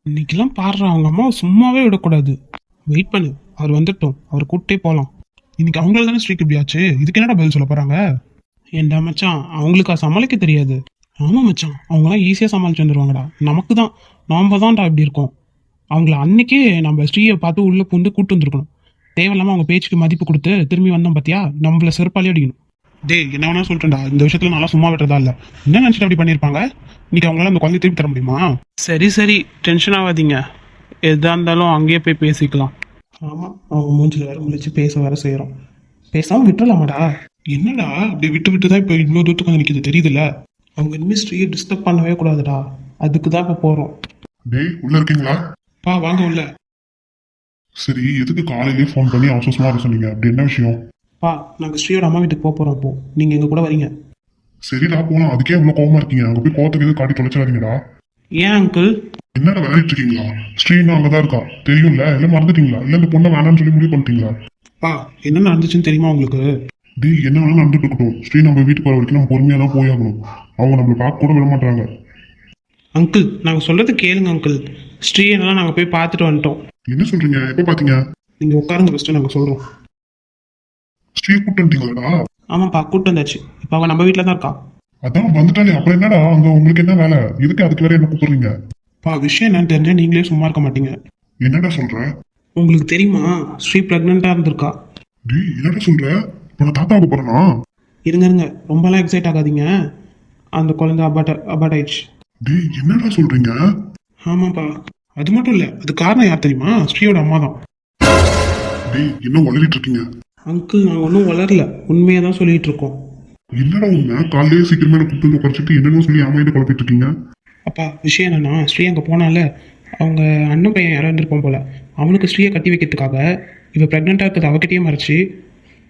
இன்னைக்கெல்லாம் பாடுறா அவங்க அம்மாவை சும்மாவே விடக்கூடாது. வெயிட் பண்ணு, அவர் வந்துட்டோம், அவர் கூப்பிட்டே போகலாம். இன்னைக்கு அவங்களால தானே ஸ்ட்ரீக் இப்படி ஆச்சு. இதுக்கு என்னடா பதில் சொல்ல போறாங்க? ஏண்டா மச்சான், அவங்களுக்கு சமாளிக்க தெரியாது. ஆமா மச்சான், அவங்களாம் ஈஸியாக சமாளிச்சு வந்துடுவாங்கடா. நமக்கு தான், நாம தான்டா இப்படி இருக்கோம். அவங்கள அன்னைக்கே நம்ம ஸ்ரீயை பார்த்து உள்ள பூந்து கூட்டு வந்திருக்கணும். தேவையில்லாம அவங்க பேச்சுக்கு மதிப்பு கொடுத்து திரும்பி வந்தோம் பார்த்தியா, நம்மள செருப்பாலே அடிக்கணும். டேய், என்ன வேணா சொல்லிட்டேன்டா, இந்த விஷயத்துல நல்லா சும்மா விட்டுறதா இல்ல. என்ன நினைச்சிட்டு அப்படி பண்ணிருப்பாங்க? இன்னைக்கு அவங்களால அந்த குழந்தைய திருப்பி தர முடியுமா? சரி சரி, டென்ஷன் ஆகாதீங்க. எதா இருந்தாலும் அங்கேயே போய் பேசிக்கலாம். ஆமா, அவங்க மூஞ்சில் வேற முழிச்சு பேச வேற செய்யறோம். பேசாம விட்டுறலாமாடா? என்னடா இப்படி விட்டு விட்டு தான் இப்போ இவ்வளோ தூரத்துக்கு வந்து நிற்கிது, தெரியுதுல்ல? அவங்க இனிமேல் ஸ்ரீயை டிஸ்டர்ப் பண்ணவே கூடாதுடா. அதுக்கு தான் இப்போ போகிறோம். டேய், உள்ள இருக்கீங்களா? பா வாங்க உள்ள. சரி, எதுக்கு காலையிலேயே ஃபோன் பண்ணி அவசரமா வர சொன்னீங்க? அப்படி என்ன விஷயம்? பா, நாங்கள் ஸ்ரீயோட அம்மா வீட்டுக்கு போக போகிறோம். இப்போ நீங்கள் எங்கள் கூட வரீங்க. சரிடா, போலாம். அதுக்கே இவ்வளவு கோவமா இருக்கீங்க? அங்க போய் கோவத்துக்கு எதுவும் காட்டி தொலைச்சிடாதீங்கடா. ஏன் அங்கிள்? என்னடா விளையாடிட்டு இருக்கீங்களா? ஸ்ரீனும் அங்கதான் இருக்கா, தெரியும்ல? எல்லாம் மறந்துட்டீங்களா? இல்ல இந்த பொண்ணை வேணாம்னு சொல்லி முடிவு பண்ணிட்டீங்களா? பா, என்ன நடந்துச்சுன்னு தெரியுமா உங்களுக்கு? டேய், என்ன வேணா நடந்துட்டு இருக்கட்டும். ஸ்ரீ நம்ம வீட்டுக்கு வர வரைக்கும் நம்ம பொறுமையா தான் போயாகணும். அவங்க நம்மளை பார்க்க கூட விட மாட்டாங்க. அங்கிள், நாங்கள் சொல்றது கேளுங்க அங்கிள். ஸ்ரீ என்னெல்லாம் நாங்கள் போய் பார்த்துட்டு வந்துட்டோம். என்ன சொல்றீங்க? எப்ப பாத்தீங்க? நீங்கள் உட்காருங்க ஃபஸ்ட்டு, நாங்கள் சொல்கிறோம். ஸ்ரீ கூப்பிட்டு வந்துட்டீங்களாடா? ஆமாப்பா, கூப்பிட்டு வந்தாச்சு. இப்போ அவள் நம்ம வீட்டில் தான் இருக்கா. அதான் வந்துட்டாலே அப்புறம் என்னடா அங்க உங்களுக்கு என்ன வேலை? எதுக்கு அதுக்கு வேற என்ன கூப்பிடுறீங்க? பா, விஷயம் என்னன்னு தெரிஞ்சா நீங்களே சும்மா இருக்க மாட்டீங்க. என்னடா சொல்ற? உங்களுக்கு தெரியுமா, ஸ்ரீ ப்ரெக்னெண்ட்டாக இருந்திருக்கா. டேய், என்னடா சொல்ற? இப்ப நான் தாத்தாவுக்கு போறேனா? இருங்க இருங்க, ரொம்பலாம் எக்ஸைட் ஆகாதீங்க. அந்த குழந்தை அபார்ட் ஆயிடுச்சு. டேய், என்னடா சொல்றீங்க? ஆமாப்பா. அது மட்டும் இல்லை, அது காரணம் யார் தெரியுமா? ஸ்ரீயோட அம்மா தான். டேய், என்ன வளரிட்டு இருக்கீங்க? அங்கிள், நாங்கள் ஒன்றும் வளரல, உண்மையாக தான் சொல்லிட்டு இருக்கோம். என்னடா உண்மை? காலையிலேயே சீக்கிரமே கூப்பிட்டு வந்து உட்காந்துட்டு என்னன்னு சொல்லி அம்மாயிட்ட குழப்பிட்டு இருக்கீங்க? அப்பா, விஷயம் என்னன்னா, ஸ்ரீ அங்கே போனால அவங்க அண்ணன் பையன் யாரோ இருந்திருப்போம் போல. அவனுக்கு ஸ்ரீயை கட்டி வைக்கிறதுக்காக இவ ப்ரெக்னெண்ட்டாக இருக்கிறது அவகிட்டயே மறைச்சு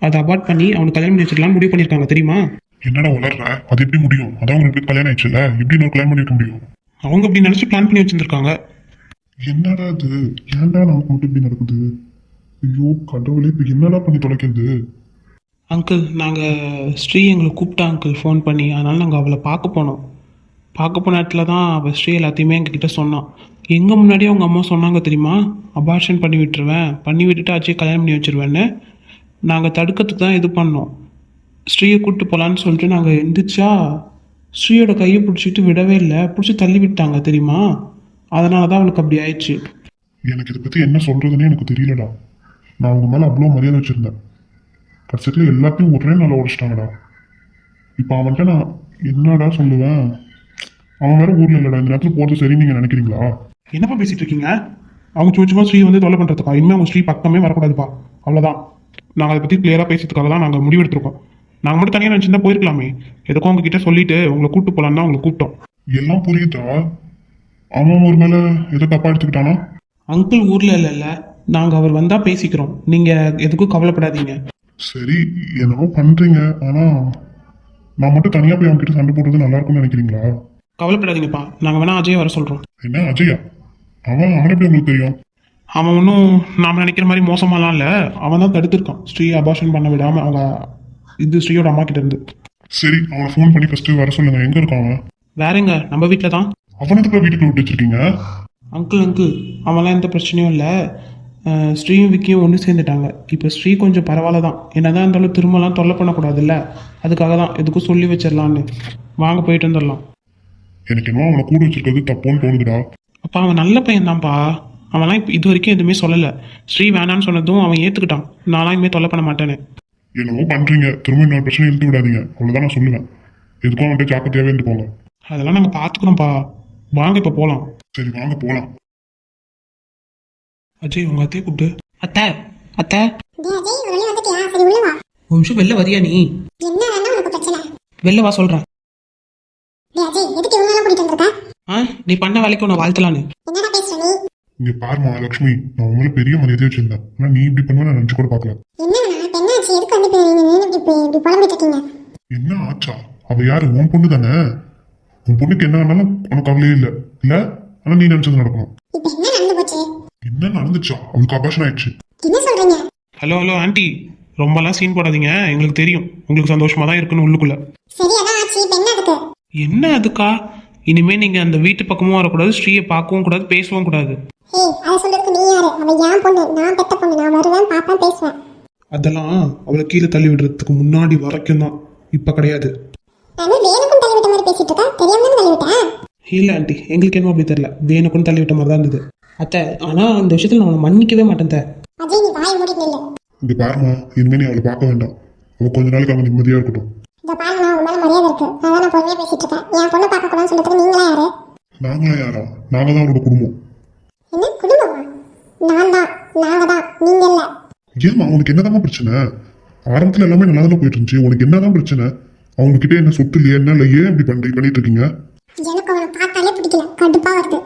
அதை அபார்ட் பண்ணி அவனுக்கு கல்யாணம் பண்ணி வச்சிடலாம்னு முடிவு பண்ணியிருக்காங்க, தெரியுமா? என்னடா வளர்ற? அது எப்படி முடியும்? அதான் உங்களுக்கு கல்யாணம் ஆயிடுச்சுல, எப்படி நான் கல்யாணம் பண்ணிருக்க முடியும்? அவங்க அப்படி நினச்சி பிளான் பண்ணி வச்சிருந்துருக்காங்க. என்னடா இது? ஏன்டா நமக்கு மட்டும் இப்படி நடக்குது? ஐயோ கடவுளே, இப்ப என்னடா பண்ணி தொலைக்கிறது? அங்கிள், நாங்கள் ஸ்ரீ எங்களை கூப்பிட்டா அங்கிள் ஃபோன் பண்ணி. அதனால் நாங்கள் அவளை பார்க்க போனோம். பார்க்க போன இடத்துல தான் அவள் ஸ்ரீ எல்லாத்தையுமே எங்ககிட்ட சொன்னான். எங்கள் முன்னாடியே அவங்க அம்மா சொன்னாங்க தெரியுமா, அபார்ஷன் பண்ணி விட்டுருவேன், பண்ணி விட்டுட்டு ஆச்சே கல்யாணம் பண்ணி வச்சிருவேன்னு. நாங்கள் தடுக்கிறதுக்கு தான் இது பண்ணோம். ஸ்ரீயை கூப்பிட்டு போகலான்னு சொல்லிட்டு நாங்கள் எந்திரிச்சா ஸ்ரீயோட கையை பிடிச்சிட்டு விடவே இல்லை, பிடிச்சி தள்ளி விட்டாங்க தெரியுமா. அதனால தான் அவளுக்கு அப்படி ஆயிடுச்சு. எனக்கு இதை பத்தி என்ன சொல்றதுன்னே எனக்கு தெரியலடா. நான் அவங்க மேல அவ்வளோ மரியாதை வச்சிருந்தேன். கடைசியில் எல்லாத்தையும் ஒரே நாள் உடைச்சிட்டாங்கடா. இப்போ அவன்கிட்ட நான் என்னடா சொல்லுவேன்? அவன் வேற ஊர்ல இல்லடா. இந்த நேரத்தில் போறது சரி நீங்க நினைக்கிறீங்களா? என்னப்பா பேசிட்டு இருக்கீங்க? அவங்க சும்மா ஸ்ரீ வந்து தொலை பண்ணுறதுக்கா? இனிமேல் அவங்க ஸ்ரீ பக்கமே வரக்கூடாதுப்பா, அவ்வளோதான். நாங்கள் அதை பற்றி கிளியராக பேசுறதுக்காக தான் நாங்கள் முடிவெடுத்திருக்கோம். நாங்கள் மட்டும் தனியாக நினச்சிருந்தா போயிருக்கலாமே. எதுக்கும் அவங்க கிட்ட சொல்லிட்டு உங்களை கூப்பிட்டு போகலான்னு தான் உங்களை கூப்பிட்டோம். எல்லாம் புரியுதா? அவன் ஒரு மேல எதை தப்பா எடுத்துக்கிட்டானா? அங்கிள் ஊரில் இல்லைல்ல, நாங்கள் அவர் வந்தால் பேசிக்கிறோம். நீங்கள் எதுக்கும் கவலைப்படாதீங்க. சரி, என்னவோ பண்றீங்க. ஆனா நான் மட்டும் தனியா போய் அவன்கிட்ட சண்டை போடுறது நல்லா இருக்கும்னு நினைக்கிறீங்களா? கவலைப்படாதீங்கப்பா, நாங்கள் வேணா அஜய் வர சொல்கிறோம். என்ன அஜயா? அவன் எப்படி உங்களுக்கு தெரியும்? அவன் ஒன்றும் நாம் நினைக்கிற மாதிரி மோசமாலாம் இல்லை. அவன் தான் தடுத்திருக்கான் ஸ்ரீ அபார்ஷன் பண்ண விடாமல், அவங்க இது ஸ்ரீயோட அம்மா கிட்ட இருந்து. சரி, அவனை ஃபோன் பண்ணி ஃபர்ஸ்ட் வர சொல்லுங்க. எங்க இருக்கான் அவன்? வேறங்க, நம்ம வீட்டில் தான். அவனத்துக்கு வீட்டுக்குள்ள விட்டு வச்சிருக்கீங்க? அங்கிள், அவன்லாம் எந்த பிரச்சனையும் இல்லை. ஸ்ரீயும் விக்கியும் ஒன்று சேர்ந்துட்டாங்க. இப்போ ஸ்ரீ கொஞ்சம் பரவாயில்ல தான். என்னதான் இருந்தாலும் திரும்பலாம் தொல்லை பண்ணக்கூடாதுல்ல, அதுக்காக தான் எதுக்கும் சொல்லி வச்சிடலான்னு. வாங்க போயிட்டு வந்துடலாம். எனக்கு என்னவோ அவனை கூட வச்சிருக்கிறது தப்புன்னு தோணுதுடா. அப்பா, அவன் நல்ல பையன் தான்ப்பா. அவன்லாம் இப்போ இது வரைக்கும் எதுவுமே சொல்லலை. ஸ்ரீ வேணான்னு சொன்னதும் அவன் ஏற்றுக்கிட்டான். நான்லாம் இனிமேல் தொல்லை பண்ண மாட்டேன்னு. என்னவோ பண்றீங்க, திரும்ப இன்னொரு பிரச்சனை இழுத்து விடாதீங்க, அவ்வளவுதான் நான் சொல்லுவேன். எதுக்கும் அவன்கிட்ட ஜாக்கிரதையாவே இருந்துக்கோங்க. அதெல்லாம் நாங்கள் பார்த்துக்கணும்ப்பா. வாங்க இப்போ போகலாம். சரி, வாங்க போலாம். அஜய், உங்கள் அத்தையை கூப்பிட்டு. அத்தை, அத்தை, டேய் அஜய், ஒரு வழி வந்துட்டியா? சரி உள்ள வா. ஒரு நிமிஷம் வெளில வரியா நீ? என்ன வேணா உனக்கு பிரச்சனை? வெளில வா சொல்கிறேன். டேய் அஜய், எதுக்கு இவங்க எல்லாம் கூட்டிட்டு வந்திருக்க? நீ பண்ண வேலைக்கு உன்னை வாழ்த்தலான்னு. என்னடா பேசுற நீ? இங்க பாருமா லக்ஷ்மி, நான் உங்களை பெரிய மரியாதை வச்சிருந்தேன். ஆனா நீ இப்படி பண்ணுவ நான் நினைச்சு கூட பார்க்கல. என்ன இப்ப என்ன ஆச்சு? எதுக்கு வந்து நீங்க இப்படி புலம்பிட்டு இருக்கீங்க? என்ன ஆச்சா? அவ யாரு? உன் பொண்ணு தானே. உன் பொண்ணுக்கு என்ன ஆனாலும் உனக்கு கவலையே இல்லை இல்ல? ஆனா நீ நினைச்சது நடக்கணும். இப்ப என்ன நடந்து போச்சு? என்ன நடந்துச்சா? அவளுக்கு அபாஷன் ஆயிடுச்சு. என்ன சொல்றீங்க? ஹலோ ஹலோ ஆண்டி, ரொம்பலாம் சீன் போடாதீங்க. எங்களுக்கு தெரியும் உங்களுக்கு சந்தோஷமா தான் இருக்குன்னு உள்ளுக்குள்ள. சரி, அதான் ஆச்சு. இப்ப என்ன அதுக்கு? என்ன அதுக்கா? இனிமே நீங்க அந்த வீட்டு பக்கமும் வரக்கூடாது, ஸ்ரீயை பார்க்கவும் கூடாது, பேசவும் கூடாது. ஏய் அதை சொல்றதுக்கு நீ யாரு? அவ என் பொண்ணு, நான் பெத்த பொண்ணு. நான் வருவேன், பாப்பேன், பேசுவேன். அதெல்லாம் அவளை கீழே தள்ளி விடுறதுக்கு முன்னாடி வரைக்கும் தான், இப்ப கிடையாது. நான் வேணுக்கும் தள்ளி விட்ட மாதிரி பேசிட்டு இருக்கேன். தெரியாம தானே தள்ளி விட்டேன். இல்ல ஆண்டி, எங்களுக்கு என்னமோ அப்படி தெரியல, வேணுக்குன்னு தள்ளி விட்ட மாதிரி தான் இருந்தது. அத்தை, ஆனா இந்த விஷயத்துல நான் அவனை மன்னிக்கவே மாட்டேன் அத்தை. அஜய் நீ வாயை மூடிட்டு நில்லு. இங்க பாருமா, இனிமே நீ அவளை பார்க்க வேண்டாம். அவ கொஞ்ச நாளைக்கு அவங்க நிம்மதியா இருக்கட்டும். இந்த பாருங்க, உன் மேல மரியாதை இருக்கு, அதான் நான் பொறுமையா பேசிட்டு இருக்கேன். என் பொண்ணு பார்க்க கூடாதுன்னு சொல்றதுக்கு நீங்களா யாரு? நாங்களா யாரா? நாங்க தான் அவரோட குடும்பம். என்ன குடும்பமா? நான் தான், நாங்க தான், நீங்க இல்ல. ஏமா உனக்கு என்னதான் பிரச்சனை? ஆரம்பத்துல எல்லாமே நல்லா தானே போயிட்டு இருந்துச்சு. உனக்கு என்னதான் பிரச்சனை? அவங்க கிட்ட என்ன சொத்து இல்லையா, என்ன இல்லை, ஏன் இப்படி பண்ணிட்டு இருக்கீங்க? எனக்கு அவனை பார்த்தாலே பிடிக்கல, கடுப்பா வருது.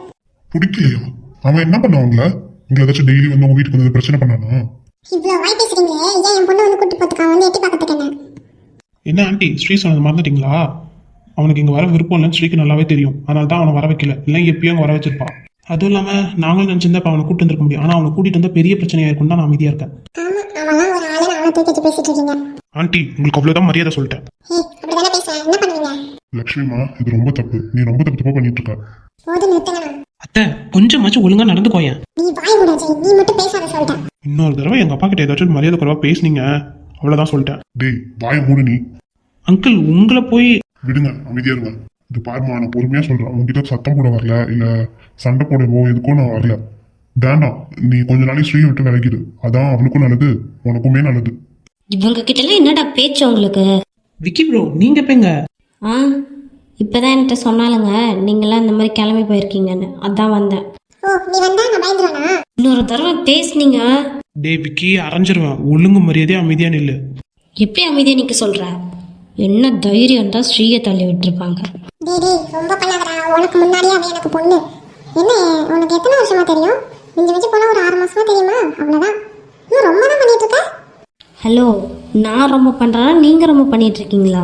பிடிக்கலையா? அவன் என்ன பண்ண உங்களை ஏதாச்சும் டெய்லி வந்து உங்க வீட்டுக்கு வந்து பிரச்சனை பண்ணானா? இவ்வளவு வாய் பேசுறீங்களே, ஏன் என் பொண்ணு வந்து கூட்டி போத்துக்கா, வந்து எட்டி பார்க்கறதுக்கு என்ன? என்ன ஆண்டி, ஸ்ரீ சொன்னது மறந்துட்டீங்களா? அவனுக்கு இங்க வர விருப்பம் இல்லைன்னு ஸ்ரீக்கு நல்லாவே தெரியும், அதனால தான் அவனை வர வைக்கல, இல்லை எப்பயும் அங்கே வர வச்சிருப்பான். அதுவும் இல்லாம நாங்களும் நினைச்சிருந்தா அவனை கூட்டு வந்திருக்க முடியும், ஆனா அவனை கூட்டிட்டு வந்தா பெரிய பிரச்சனையா இருக்கும் தான் நான் அமைதியா இருக்கேன். ஆமா, அவெல்லாம் ஒரு ஆளு, அவனை தூக்கிட்டு பேசிட்டு இருக்கீங்க. ஆண்டி, உங்களுக்கு அவ்வளவுதான் மரியாதை சொல்லிட்டேன். ஏய் அப்படிதானே பேசுறேன், என்ன பண்ணுவீங்க? லட்சுமிமா, இது ரொம்ப தப்பு. நீ ரொம்ப தப்பு பண்ணிட்டு இருக்க. போதும் நிறுத்துங்கண்ணா. அத்தை, கொஞ்சமாச்சும் ஒழுங்கா நடந்துக்கோயேன். நீ வாய் மூடு அஜய், நீ மட்டும் பேசாத சொல்லிட்டேன். இன்னொரு தடவை எங்க அப்பா கிட்ட ஏதாச்சும் மரியாதை குறைவா பேசுனீங்க, அவ்வளவுதான் சொல்லிட்டேன். டேய் வாய மூடு நீ. அங்கிள், உங்களை போய் விடுங்க, அமைதியா இருங்க. இது பாருமா, நான் பொறுமையா சொல்றேன். உங்ககிட்ட சத்தம் போட வரல, இல்ல சண்டை போடவோ எதுக்கும் நான் வரல. வேண்டாம், நீ கொஞ்ச நாளைக்கு ஸ்ரீ விட்டு விலகிடு. அதான் அவளுக்கும் நல்லது, உனக்குமே நல்லது. இவங்க கிட்டலாம் என்னடா பேச்சு உங்களுக்கு? விக்கி ப்ரோ, நீங்க எப்பங்க? ஆ, இப்போதான் என்கிட்ட சொன்னாலுங்க நீங்களாம் இந்த மாதிரி கிளம்பி போயிருக்கீங்கன்னு, அதான் வந்தேன். ஓ நீ வந்தா நான் பயந்துருவேனா? இன்னொரு தடவை பேசுனீங்க டே விக்கி, அரைஞ்சிருவேன். ஒழுங்கு மரியாதையா அமைதியா நில்லு. எப்படி அமைதியா நிக்க சொல்ற? என்ன தைரியம் தான் ஸ்ரீயை தள்ளி விட்டுருப்பாங்க. டேய் டேய் ரொம்ப பண்ணாதடா, உனக்கு முன்னாடியே அவன் எனக்கு பொண்ணு. என்ன உனக்கு எத்தனை வருஷமா தெரியும்? மிஞ்சி மிஞ்சி போனா ஒரு 6 மாசமா தெரியுமா? அவ்வளவுதான். இன்னும் ரொம்ப தான் பண்ணிட்டு இருக்க. ஹலோ, நான் ரொம்ப பண்றேன்னா நீங்க ரொம்ப பண்ணிட்டு இருக்கீங்களா?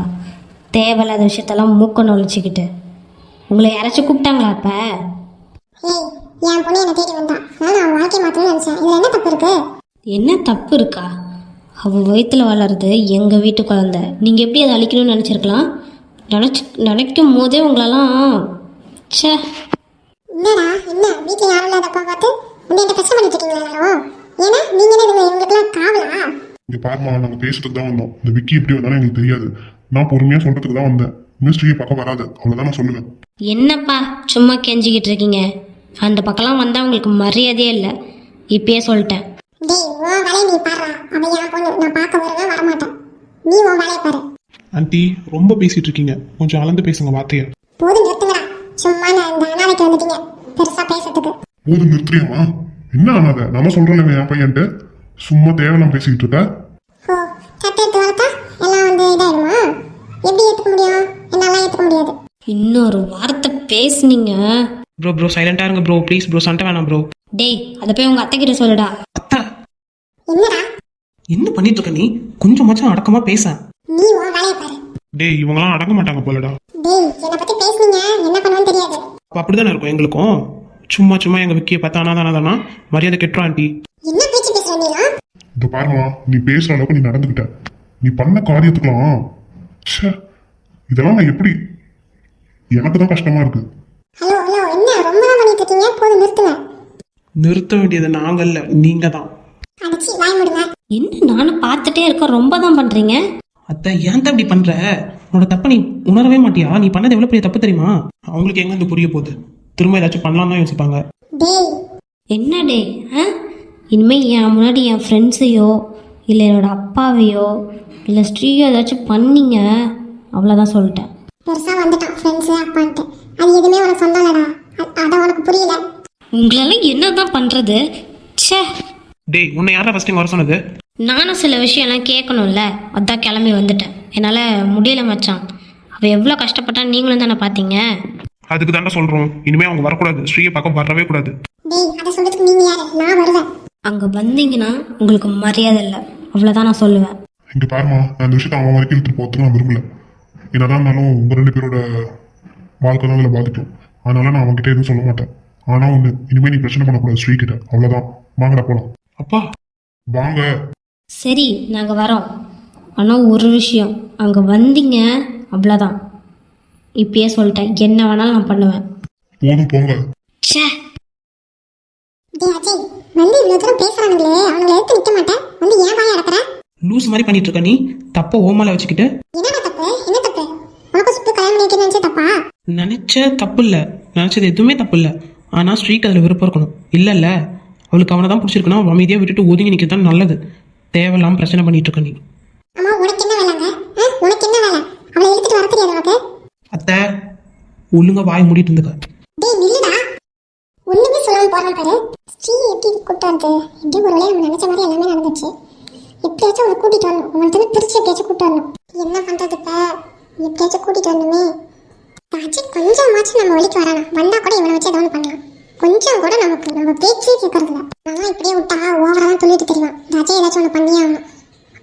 தேவையில்லாத விஷயத்தெல்லாம் மூக்க நுழைச்சிக்கிட்டு. உங்களை யாராச்சும் கூப்பிட்டாங்களா அப்ப? ஏய் என் பொண்ணு என்ன தேடி வந்தா, நான் அவன் வாழ்க்கை மாத்தணும்னு நினைச்சேன். இதுல என்ன தப்பு இருக்கு? என்ன தப்பு இருக்கா? அவள் வயிற்றுல வளருது எங்கள் வீட்டு குழந்தை. நீங்கள் எப்படி அதை அழிக்கணும்னு நினச்சிருக்கலாம். நினைக்கும் போதே உங்களெல்லாம் ச்சே. என்னடா என்ன வீட்டுல யாரும் இல்லாதப்பா பார்த்து வந்து என்ன கஷ்டம் பண்ணிட்டு இருக்கீங்களா எல்லாரும்? ஏன்னா நீங்க என்ன இவங்களுக்குலாம் காவலா? இங்க பாருமா, நாங்க பேசுறதுக்கு தான் வந்தோம். இந்த விக்கி எப்படி வந்தாலும் எங்களுக்கு தெரியாது. நான் பொறுமையா சொல்றதுக்கு தான் வந்தேன். இன்னும் ஸ்ரீயை பார்க்க வராது, அவ்வளவுதான் நான் சொல்லுவேன். என்னப்பா சும்மா கெஞ்சிக்கிட்டு இருக்கீங்க? அந்த பக்கம்லாம் வந்தால் உங்களுக்கு மரியாதையே இல்லை, இப்பயே சொல்லிட்டேன். டேய் உன் வேலையை நீ பாடுறா. அவன் என் பொண்ணு, நான் பார்க்க வருவேன், வரமாட்டேன். நீ உன் வேலையை பாரு. ஆண்டி, ரொம்ப பேசிட்டு இருக்கீங்க, கொஞ்சம் அளந்து பேசுங்க வார்த்தைய. போதும் நிறுத்துங்கடா. சும்மா நான் இந்த அனாதைக்கு வந்துட்டீங்க பெருசா பேசுறதுக்கு. போதும் நிறுத்துறியாமா? என்ன ஆனாத? நம்ம சொல்றோம் என் பையன்ட்டு சும்மா தேவையில்லாம பேசிக்கிட்டு இருக்க. ஓ சட்டை எடுத்து வளர்த்தா எல்லாம் வந்து இதாயிடுமா? எப்படி ஏத்துக்க முடியும்? என்னால ஏத்துக்க முடியாது. இன்னொரு வார்த்தை பேசுனீங்க. ப்ரோ ப்ரோ சைலண்டா இருங்க ப்ரோ, ப்ளீஸ் ப்ரோ, சண்டை வேணாம் ப்ரோ. டேய், அதை போய் உங்கள் அத்தை கிட்ட சொல்லுடா. அத்தா, என்னடா என்ன பண்ணிட்டு இருக்க நீ? கொஞ்சமாச்சும் அடக்கமா பேச. நீ உன் வேலையை பாரு. டேய், இவங்கலாம் அடங்க மாட்டாங்க போலடா. டேய் என்னை பத்தி பேசுனீங்க, என்ன பண்ணுவேன்னு தெரியாது. அப்ப அப்படிதானே இருக்கும் எங்களுக்கும். சும்மா சும்மா எங்க விக்கியை பார்த்தா அனாதானா மரியாதை கெட்டுரும் ஆண்டி. என்ன பேச்சு பேசுற நீலாம்? இந்த பாருமா, நீ பேசுற அளவுக்கு நீ நடந்துக்கிட்ட. நீ பண்ண காரியத்துக்கலாம் ச்சே, இதெல்லாம் நான் எப்படி, எனக்கு தான் கஷ்டமா இருக்கு. ஹலோ ஹலோ என்ன ரொம்ப தான் பண்ணிட்டு இருக்கீங்க? போதும் நிறுத்துங்க. நிறுத்த வேண்டியது நாங்கல்ல, நீங்க தான். அடிச்சு வாய் மூடுங்க. என்ன நானும் பார்த்துட்டே இருக்கேன், ரொம்ப தான் பண்ணுறீங்க. அத்தை, ஏன் தான் இப்படி பண்ற? உன்னோட தப்ப நீ உணரவே மாட்டியா? நீ பண்ணது எவ்வளவு பெரிய தப்பு தெரியுமா? அவங்களுக்கு எங்க இருந்து புரிய போகுது? திரும்ப ஏதாச்சும் பண்ணலாம் தான் யோசிப்பாங்க. டேய் என்ன டே? ஆ, இனிமேல் என் முன்னாடி என் ஃப்ரெண்ட்ஸையோ இல்லை என்னோட அப்பாவையோ இல்லை ஸ்ரீயோ ஏதாச்சும் பண்ணீங்க, அவ்வளோதான் சொல்லிட்டேன். பெருசா வந்துட்டான் ஃப்ரெண்ட்ஸ் அப்பான்ட்டு. அது எதுவுமே உனக்கு சொந்தலடா. அதான் உனக்கு புரியல. உங்களெல்லாம் என்ன தான் பண்ணுறது? ச்சே. டேய், உன்னை யாரா ஃபர்ஸ்ட் இங்க வர சொன்னது? நானும் சில விஷயம்லாம் கேட்கணும்ல, அதான் கிளம்பி வந்துட்டேன். என்னால் முடியல மச்சான். அவள் எவ்வளோ கஷ்டப்பட்டா நீங்களும் தானே பார்த்தீங்க. அதுக்கு தாண்டா சொல்றோம், இனிமே அவங்க வரக்கூடாது, ஸ்ரீயை பார்க்க வரவே கூடாது. டேய் அதை சொல்றதுக்கு நீங்க யாரு? நான் வருவேன். அங்கே வந்தீங்கன்னா உங்களுக்கு மரியாதை இல்லை, அவ்வளோதான் நான் சொல்லுவேன். இங்க பாருமா, நான் இந்த விஷயத்த அவன் வரைக்கும் இழுத்துட்டு போகிறதுக்கு நான் விரும்பல. என்னதான் இருந்தாலும் உங்க 2 பேரோட வாழ்க்கை தான் அதில் பாதிக்கும். அதனால நான் அவன்கிட்ட எதுவும் சொல்ல மாட்டேன். ஆனா ஒண்ணு, இனிமே நீ பிரச்சனை பண்ணக்கூடாது ஸ்ரீ கிட்ட, அவ்வளவுதான். வாங்கடா போலாம். அப்பா, வாங்க. சரி, நாங்கள் வரோம். ஆனால் ஒரு விஷயம், அங்கே வந்தீங்க அவ்வளோதான். இப்பயே சொல்லிட்டேன், என்ன வேணாலும் நான் பண்ணுவேன். போதும் போங்க. ச்சே, டேய் அஜய், வந்து இவ்வளவு தூரம் பேசுறானுங்களே, அவங்களை எடுத்து நிக்க மாட்டேன், வந்து ஏன் வாய் அடக்குற? லூஸ் மாதிரி பண்ணிட்டு இருக்க நீ. தப்ப ஓமால வச்சுக்கிட்டு. என்னடா தப்பு? என்ன தப்பு? உனக்கு சுட்டு கல்யாணம் பண்ணிக்க நினைச்ச தப்பா? நினைச்ச தப்பு இல்லை, நினைச்சது எதுவுமே தப்பு இல்லை. ஆனா ஸ்ரீக்கு அதில் விருப்பம் இருக்கணும். இல்லைல்ல, அவளுக்கு அவனை தான் பிடிச்சிருக்குன்னா அவன் அமைதியாக விட்டுட்டு ஒதுங்கி நிற்கிறது தான் நல்லது. தேவையில்லாம பிரச்சனை பண்ணிட்டு இருக்க நீ. அம்மா உனக்கு என்ன வேலைங்க? உனக்கு என்ன வேலை? அவளை எடுத்துட்டு வர தெரியாது உனக்கு? அத்தை, ஒழுங்கா வாய் மூடிட்டு இருந்துக்க. டேய் நில்லுடா, ஒண்ணுமே சொல்லாம போறான் பாரு. ஸ்ரீ எப்படி கூட்டாது? எப்படி ஒரு வேலையை நம்ம நினைச்ச மாதிரி எல்லாமே நடந்துச்சு. எப்படியாச்சும் அவளை கூட்டிட்டு வரணும், அவன்கிட்ட பிரிச்சு எப்படியாச்சும் கூட்டு வரணும். என்ன பண்றது இப்ப? எப்படியாச்சும் கூட்டிட்டு வரணுமே. அஜய் கொஞ்சமாச்சும் நம்ம வழிக்கு வரானா? வந்தா கூட இவனை வச்சு ஏதாவது பண்ணலாம். கொஞ்சம் கூட நம்ம பேச்சே கேட்கறது இல்லை. நான் இப்படியே விட்டா ஓவரா தான் சொல்லிட்டு தெரியும். அஜய் ஏதாச்சும் ஒன்று பண்ணியே ஆகணும்.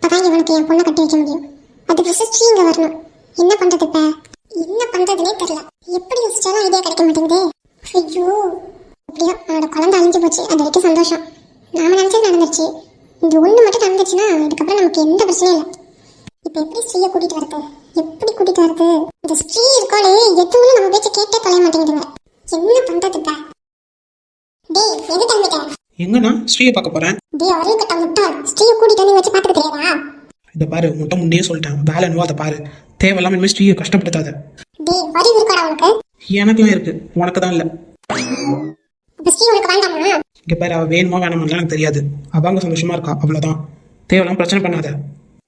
அப்பதான் இவனுக்கு என் பொண்ணை கட்டி வைக்க முடியும். அதுக்கு ஃபர்ஸ்ட் ஸ்ரீ இங்க வரணும். என்ன பண்றது இப்ப? என்ன பண்றதுனே தெரியல. எப்படி யோசிச்சாலும் ஐடியா கிடைக்க மாட்டேங்குது. ஐயோ, எப்படியோ அவனோட குழந்தை அழிஞ்சு போச்சு, அது வரைக்கும் சந்தோஷம். நாம நினைச்சது நடந்துருச்சு. இந்த ஒண்ணு மட்டும் நடந்துச்சுன்னா இதுக்கப்புறம் நமக்கு எந்த பிரச்சனையும் இல்லை. இப்ப எப்படி ஸ்ரீயை கூட்டிட்டு வரது? எப்படி கூட்டிட்டு வரது? இந்த ஸ்ரீ இருக்காளே, எதுவுமே நம்ம பேச்ச கேட்டே தொலைய மாட்டேங்குதுங்க. என்ன பண்றது இப்ப? டேய் எது தம்பிட்ட? எங்கன்னா ஸ்ரீயை பார்க்க போறேன். டேய் ஒரே கட்ட முட்டாள், ஸ்ரீயை கூட்டிட்டு வந்து வச்சு பாத்துக்க தெரியாதா? இதை பாரு, முட்டை முன்னே சொல்லிட்டேன். வேலை என்னவோ அதை பாரு. தேவையில்லாம இனிமேல் ஸ்ரீயை கஷ்டப்படுத்தாத. டேய் அறிவு இருக்காடா உனக்கு? எனக்குலாம் இருக்கு, உனக்கு தான் இல்லை. இப்ப ஸ்ரீ உனக்கு வேண்டாமா? இங்க பாரு, அவ வேணுமா வேணாமான்னு எனக்கு தெரியாது. அவங்க சந்தோஷமா இருக்கா, அவ்வளவுதான். தேவையில்லாம பிரச்சனை பண்ணாத.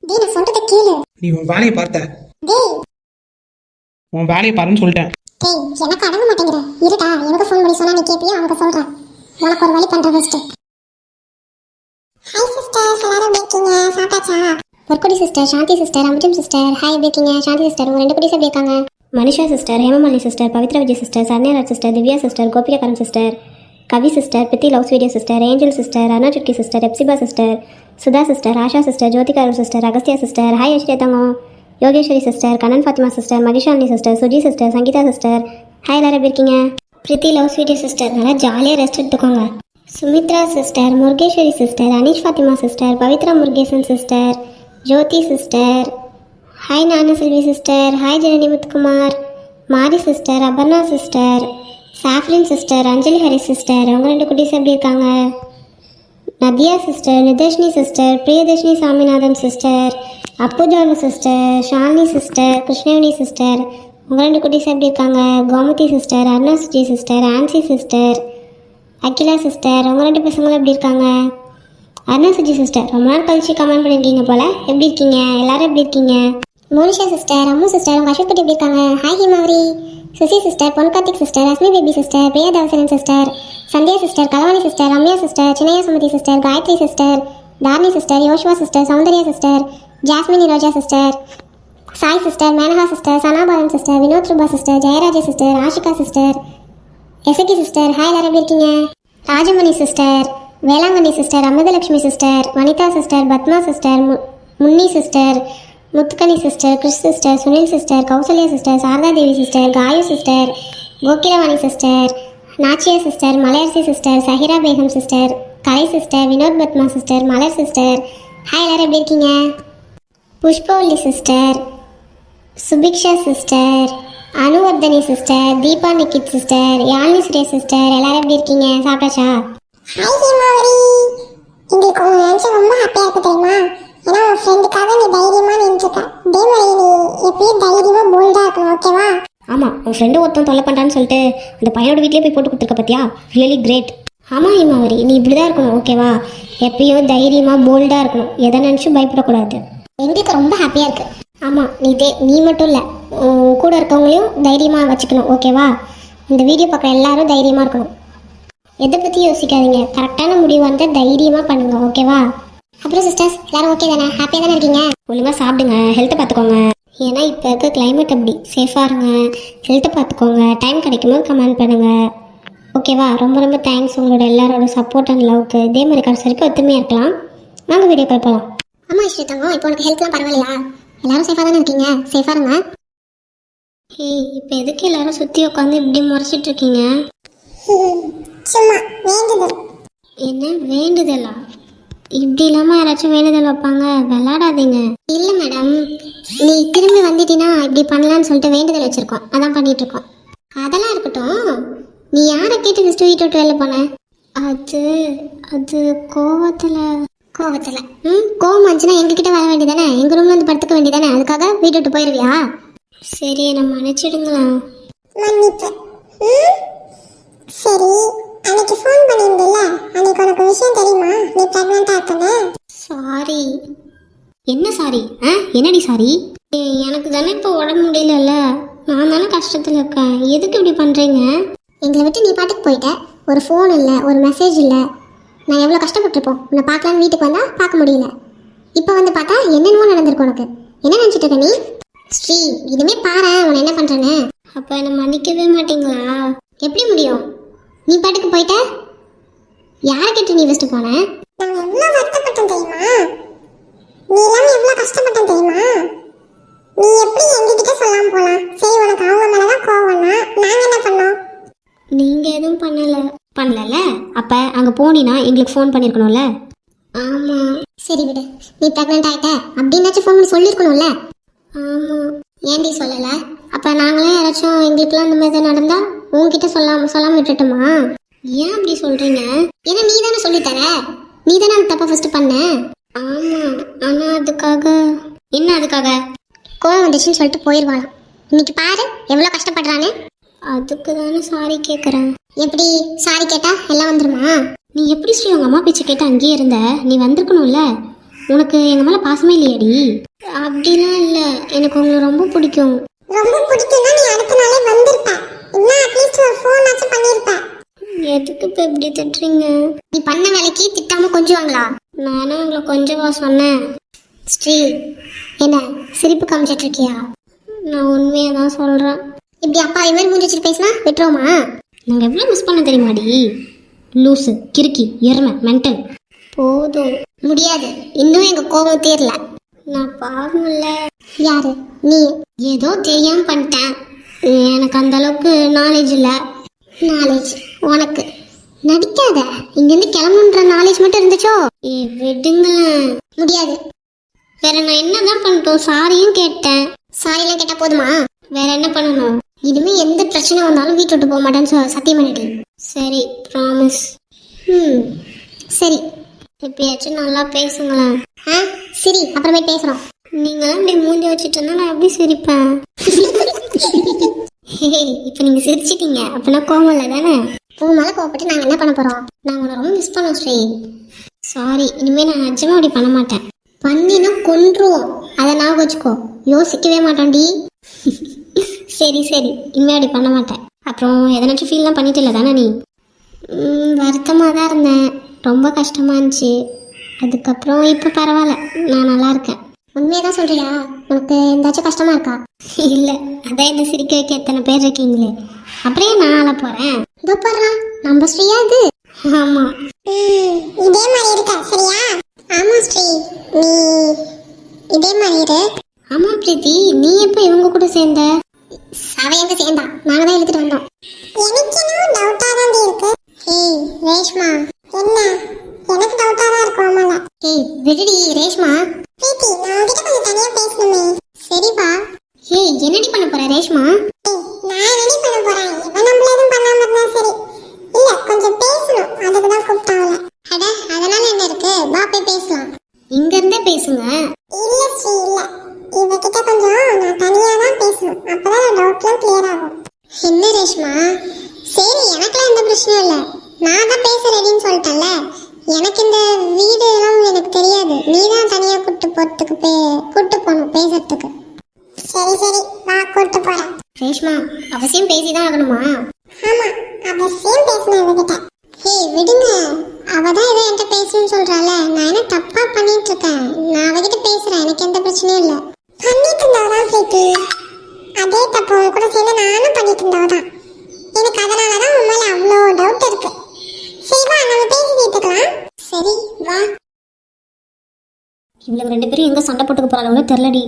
டேய் நான் சொல்றத கேளு. நீ உன் வேலையை பார்த்த. டேய் உன் வேலையை பாருன்னு சொல்லிட்டேன். டேய் எனக்கு அடங்க மாட்டேங்கிற. இருடா, எனக்கு ஃபோன் பண்ணி சொன்னா நீ கேப்பியா? அவங்க சொல்றேன். உனக்கு ஒரு வழி பண்றேன் ஃபர்ஸ்ட். ஹாய் சிஸ்டர்ஸ், எல்லாரும் எப்படி இருக்கீங்க? சாப்பிட்டாச்சா? Porkodi sister, Shanthi sister, Amirtham sister, hi எப்படி இருக்கீங்க? சாந்தி சிஸ்டர், உங்க 2 குட்டீஸ் எப்படி இருக்காங்க? Manisha sister, Hemamalini sister, Pavithra Vijay sister, Sanyaraj sister, Divya sister, Gopika Karan sister, Kavi sister, பித்தி loves video sister, Angel sister, Aruna சுட்கி sister, Epsiba sister, Sudha sister, Asha sister, Jyothika sister, Agasthiya sister, hi Aishwarya தங்கம், Yogeshwari sister, Kannan Fathima sister, Mahishalini sister, Suji sister, Sangeetha sister, hi எல்லாரும் எப்படி இருக்கீங்க? பிரித்தி லவ்ஸ் வீடியோ சிஸ்டர், நல்லா ஜாலியாக ரெஸ்ட் எடுத்துக்கோங்க. Sumitra sister, Murugeswari sister, Aneesh Fathima sister, Pavithra Murugesan sister, Jothi sister, hi Gnanaselvi sister, hi Janani Muthukumar, Mari sister, Aparna sister, Shafrin sister, Anjali Hari sister, அவங்க 2 குட்டீஸ் எப்படி இருக்காங்க? Nadhiya sister, Nitharshini sister, Priyadharshini Saminathan sister, Appujalu sister, Shalini sister, Krishnaveni sister, உங்க 2 குட்டீஸ் எப்படி இருக்காங்க? Gomathi sister, Aruna Suji sister, Ancy sister, Akila sister, உங்க 2 பசங்களும் எப்படி இருக்காங்க? அருணா சுஜி சிஸ்டர், ரொம்ப நாள் கழிச்சு கமெண்ட் பண்ணியிருக்கீங்க போல, எப்படி இருக்கீங்க? எல்லாரும் எப்படி இருக்கீங்க? மோனிஷா சிஸ்டர், அம்மு சிஸ்டர், உங்க அஸ்வத் குட்டி எப்படி இருக்காங்க? Hi ஹிமாவரி, Susi sister, Pon Karthik sister, Asmi baby sister, Priya Devasanan sister, Sandhya sister, Kalavani sister, Ramya sister, Chinnaiya Sumathi sister, Gayathri sister, Tharni sister, Yoshva sister, Soundarya sister, Jasmine Niroja sister, Sai sister, Menaka sister, Sanabalan sister, Vinoth Roopa sister, Jeyaraja sister, Ashika sister, Esakki sister, hi எல்லாரும் எப்படி இருக்கீங்க? Rajamani sister, Velankanni sister, Amirthalakshmi sister, Vanitha sister, Padma sister, Munni sister, Muthukani sister, Chris sister, Sunil sister, Kausalya sister, Saradha Devi sister, Gayu sister, Gokilavani sister, Nachiya sister, Malaiyarasi sister, Sahira Begum sister, Kalai sister, Vinoth Padma sister, Malar sister, hi எல்லாரும் எப்படி இருக்கீங்க? Pushpavalli sister, Subiksha sister, Anuvardhini sister, Deepa Nikkith sister, Yazhini Suresh sister, எல்லாரும் எப்படி இருக்கீங்க? சாப்பிட்டாச்சா? ஹாய் ஹிமாவரி, எங்களுக்கு உங்க நினைச்சு ரொம்ப ஹாப்பியா இருக்கு தெரியுமா? ஏன்னா உன் ஃப்ரெண்டுக்காக நீ தைரியமா நின்றுக்க. இதே மாதிரி நீ எப்பயும் தைரியமா போல்டா இருக்கணும், ஓகேவா? ஆமாம், உன் ஃப்ரெண்டு ஒருத்தன் தொல்லை பண்ணுறான்னு சொல்லிட்டு அந்த பையனோட வீட்லேயே போய் போட்டு கொடுத்துருக்க பார்த்தியா? Really great. ஆமாம் ஹிமாவரி, நீ இப்படி தான் இருக்கணும், ஓகேவா? எப்பயும் தைரியமாக போல்டாக இருக்கணும், எதை நினச்சும் பயப்படக்கூடாது. எங்களுக்கு ரொம்ப ஹாப்பியா இருக்கு. ஆமாம், நீ மட்டும் இல்லை, கூட இருக்கவங்களையும் தைரியமாக வச்சுக்கணும், ஓகேவா? இந்த வீடியோ பார்க்குற எல்லாரும் தைரியமாக இருக்கணும். எதை பற்றி யோசிக்காதீங்க, கரெக்டான முடிவு வந்து தைரியமாக பண்ணுங்க, ஓகேவா? அப்புறம் சிஸ்டர்ஸ் எல்லாரும் ஓகே தானே? ஹாப்பியா தானே இருக்கீங்க? ஒழுங்காக சாப்பிடுங்க, ஹெல்த்தை பார்த்துக்கோங்க. ஏன்னா இப்போ இருக்க கிளைமேட் அப்படி, சேஃபாக இருங்க, ஹெல்த்தை பார்த்துக்கோங்க. டைம் கிடைக்கும்போது கமெண்ட் பண்ணுங்கள், ஓகேவா? ரொம்ப ரொம்ப தேங்க்ஸ் உங்களோட எல்லாரோட சப்போர்ட் அண்ட் லவ்க்கு. இதே மாதிரி கடைசி வரைக்கும் ஒத்துமையாக இருக்கலாம். நாங்கள் வீடியோ கால் போகலாம். அம்மா இஷ்டத்தவங்க இப்போ உனக்கு ஹெல்த்லாம் பரவாயில்லையா? எல்லாரும் சேஃபாக தானே இருக்கீங்க? சேஃபாக இருங்க. ஏய், இப்போ எதுக்கு எல்லாரும் சுற்றி உட்காந்து இப்படி முறைச்சிட்டு இருக்கீங்க? சும்மா வேண்டுதல். என்ன வேண்டுதலா? இப்படி இல்லாமல் யாராச்சும் வேண்டுதல் வைப்பாங்க, விளையாடாதீங்க. இல்லை மேடம், நீ திரும்பி வந்துட்டீன்னா இப்படி பண்ணலான்னு சொல்லிட்டு வேண்டுதல் வச்சுருக்கோம், அதான் பண்ணிட்டு இருக்கோம். அதெல்லாம் இருக்கட்டும், நீ யாரை கேட்டு ஃபஸ்ட்டு வீட்டை விட்டு வெளில போன? அது அது கோவத்தில் கோவம் வந்துச்சுன்னா எங்ககிட்ட வர வேண்டியதானே, எங்கள் ரூம்ல வந்து படுத்துக்க வேண்டியதானே, அதுக்காக வீட்டை விட்டு போயிடுவியா? சரி, நம்ம மன்னிச்சிடுங்களா. மன்னிப்பு. சரி, அன்னைக்கு ஃபோன் பண்ணியிருந்தில்ல, அன்னைக்கு உனக்கு விஷயம் தெரியுமா? நீ பிரெக்னெண்டா இருக்கன்னு. சாரி. என்ன சாரி? என்னடி சாரி? எனக்கு தானே இப்போ உடம்பு முடியலல்ல, நான் தானே கஷ்டத்தில் இருக்கேன், எதுக்கு இப்படி பண்ணுறீங்க? எங்களை விட்டு நீ பாட்டுக்கு போயிட்ட, ஒரு ஃபோன் இல்லை, ஒரு மெசேஜ் இல்லை. நான் எவ்வளோ கஷ்டப்பட்டிருப்போம், உன்னை பார்க்கலான்னு வீட்டுக்கு வந்தால் பார்க்க முடியல. இப்போ வந்து பார்த்தா என்னென்னமோ நடந்திருக்கு உனக்கு. என்ன நினச்சிட்டு இருக்க நீ? ஸ்ரீ, இனிமே பாரு உன்னை என்ன பண்ணுறேன்னு. அப்போ என்னை மன்னிக்கவே மாட்டீங்களா? எப்படி முடியும்? நீ பாட்டுக்கு போயிட்ட. யாரை கேட்டு நீ ஃபஸ்ட்டு போன? நான் எவ்வளோ வருத்தப்பட்டேன் தெரியுமா? நீ எல்லாம் எவ்வளோ கஷ்டப்பட்டேன் தெரியுமா? நீ எப்படி எங்ககிட்ட சொல்லாமல் போகலாம்? சரி, உனக்கு அவங்க மேலே தான் கோவம்னா நாங்கள் என்ன பண்ணோம்? நீங்கள் எதுவும் பண்ணல. அப்போ அங்கே போனீன்னா எங்களுக்கு ஃபோன் பண்ணியிருக்கணும்ல. ஆமாம். சரி விடு, நீ ப்ரெக்னென்ட் ஆகிட்ட அப்படின்னாச்சும் ஃபோன் பண்ணி சொல்லியிருக்கணும்ல. ஆமாம். ஏன்டி சொல்லலை? அப்போ நாங்களே யாராச்சும் எங்களுக்குலாம் இந்த மாதிரி நடந்தால் உங்ககிட்ட சொல்லாமல் விட்டுட்டோமா? ஏன் அப்படி சொல்கிறீங்க? ஏன்னா நீ தானே சொல்லித்தர, நீ தானே அந்த தப்பை ஃபஸ்ட்டு பண்ண. ஆமாம், ஆனால் அதுக்காக. என்ன அதுக்காக? கோவம் வந்துச்சுன்னு சொல்லிட்டு போயிடுவாளாம். இன்னைக்கு பாரு எவ்வளோ கஷ்டப்படுறான்னு. அதுக்கு தானே சாரி கேட்குறேன். எப்படி சாரி கேட்டா எல்லாம் வந்துருமா? நீ எப்படி ஸ்ரீ உங்கள் அம்மா பேச்சு கேட்டு அங்கேயே இருந்த? நீ வந்திருக்கணும்ல. உனக்கு எங்கள் மேலே பாசமே இல்லையாடி? அப்படிலாம் இல்லை, எனக்கு உங்களை ரொம்ப பிடிக்கும். ரொம்ப பிடிக்கும்னா நீ அடுத்த நாளே வந்திருப்ப, இன்னும் அட்லீஸ்ட் ஒரு ஃபோன் ஆச்சும் பண்ணியிருப்ப. எதுக்கு இப்போ இப்படி திட்டுறீங்க? நீ பண்ண வேலைக்கு திட்டாம கொஞ்சுவாங்களா? நானும் உங்களை கொஞ்சமா சொன்னேன். ஸ்ரீ, என்ன சிரிப்பு காமிச்சிட்டு இருக்கியா? நான் உண்மையாக தான் சொல்கிறேன். இப்படி அப்பா இவர் மூஞ்சி வச்சுட்டு பேசினா விட்டுருவோமா? நாங்கள் எவ்வளோ மிஸ் பண்ண தெரியுமாடி? லூசு, கிறுக்கி, எருமை, மென்டல். போதும். முடியாது, இன்னும் எங்க கோபம் தீரல. நான் பாவம் இல்லை. யாரு நீ? ஏதோ தெரியாம பண்ணிட்டேன், எனக்கு அந்த அளவுக்கு நாலேஜ் இல்லை. நாலேஜ் உனக்கு? நடிக்காத. இங்கிருந்து கிளம்புன்ற நாலேஜ் மட்டும் இருந்துச்சோ? விடுங்களேன். முடியாது. வேற நான் என்னதான் பண்ணிட்டோம்? சாரியும் கேட்டேன். சாரிலாம் கேட்டா போதுமா? வேற என்ன பண்ணணும்? இனிமே எந்த பிரச்சனை வந்தாலும் வீட்டு விட்டு போக மாட்டேன்னு சத்தியம் பண்ணிட்டு. சரி, ப்ராமிஸ். சரி, எப்பயாச்சும் நல்லா பேசுங்களேன். சரி, அப்புறமே பேசுறோம். நீங்களாம் இப்படி மூஞ்சி வச்சுட்டு இருந்தா நான் எப்படி சிரிப்பேன்? இப்போ நீங்க சிரிச்சிட்டீங்க அப்படின்னா கோவம் இல்லை தானே? பூ மேலே கோவப்பட்டு நாங்கள் என்ன பண்ண போறோம்? நாங்கள் உன்னை ரொம்ப மிஸ் பண்ணோம் ஸ்ரீ. சாரி, இனிமே நான் நிஜமா அப்படி பண்ண மாட்டேன். பண்ணினா கொன்றுவோம், அதை ஞாபகம் வச்சுக்கோ. யோசிக்கவே மாட்டோம்டி. சரி சரி, இனிமே அப்படி பண்ண மாட்டேன். அப்புறம் எதனாச்சும் ஃபீல்லாம் பண்ணிட்டு இல்லை தானே நீ? வருத்தமாக தான் இருந்தேன், ரொம்ப கஷ்டமாக இருந்துச்சு. அதுக்கப்புறம் இப்போ பரவாயில்ல, நான் நல்லா இருக்கேன். உண்மையாக தான் சொல்றியா? உனக்கு எந்தாச்சும் கஷ்டமா இருக்கா? இல்லை, அதான் என்ன சிரிக்க வைக்க எத்தனை பேர் இருக்கீங்களே, அப்படியே நான் அழ போகிறேன். இதோ போடுறா நம்ம ஸ்ரீயா இது? ஆமாம். இதே மாதிரி இருக்க சரியா? ஆமாம் ஸ்ரீ, நீ இதே மாதிரி இரு. ஆமாம் பிரீத்தி, நீ எப்போ இவங்க கூட சேர்ந்த? அவ எங்க சேர்ந்தா? நாங்கள் தான் எடுத்துட்டு வந்தோம். எனக்கு இன்னும் டவுட்டாக தான் இருக்கு. ஏய் ரேஷ்மா, என்ன? எனக்கு டவுட்டாக தான் இருக்கும். ஆமாங்க. ஏய் விடுடி ரேஷ்மா. பிரீத்தி, நான் உன்கிட்ட கொஞ்சம் தனியாக பேசணுமே. சரிப்பா. ஏய் என்னடி பண்ண போற ரேஷ்மா? ஏய் நான் என்னடி பண்ண போறேன்? இவன் நம்மள எதுவும் பண்ணாம இருந்தா சரி. இல்ல கொஞ்சம் பேசணும், அதுக்கு தான் கூப்பிட்டாங்க. அட அதனால என்ன இருக்கு, வா போய் பேசலாம். இங்க இருந்தே பேசுங்க. இல்ல ஸ்ரீ, இல்ல இவகிட்ட கொஞ்சம் நான் தனியா தான் பேசணும், அப்பதான் டவுட்லாம் கிளியர் ஆகும். என்ன ரேஷ்மா? சரி, எனக்குலாம் எந்த பிரச்சனையும் இல்லை, நான் தான் பேச ரெடின்னு சொல்லிட்டேன்ல. எனக்கு இந்த வீடு எல்லாம் எனக்கு தெரியாது, நீ தான் தனியா கூட்டு போகணும் பேசுறதுக்கு. சரி சரி, நான் கூட்டு போறேன். ரேஷ்மா, அவசியம் பேசிதான் ஆகணுமா? ஆமா, அவசியம் பேசணும் இவகிட்ட. ஏய் விடுங்க, அவதான் ஏதோ என்கிட்ட பேசணும்னு சொல்றாள, நான் என்ன தப்பா பண்ணிட்டு இருக்கேன்? நான் அவகிட்ட பேசுறேன், எனக்கு எந்த பிரச்சனையும் இல்லை. பண்ணிட்டு இருந்தவதான் பிரீத்தி, அதே தப்பு உன் கூட சேர்ந்து நானும் பண்ணிட்டு இருந்தவதான். எனக்கு அதனாலதான் உன் மேல அவ்வளோ டவுட் இருக்கு. சரி வா, நம்ம பேசி தீர்த்துக்கலாம். சரி வா. இவளுக்கு ரெண்டு பேரும் எங்க சண்டை போட்டுக்க போறாங்களோ தெரியலடி.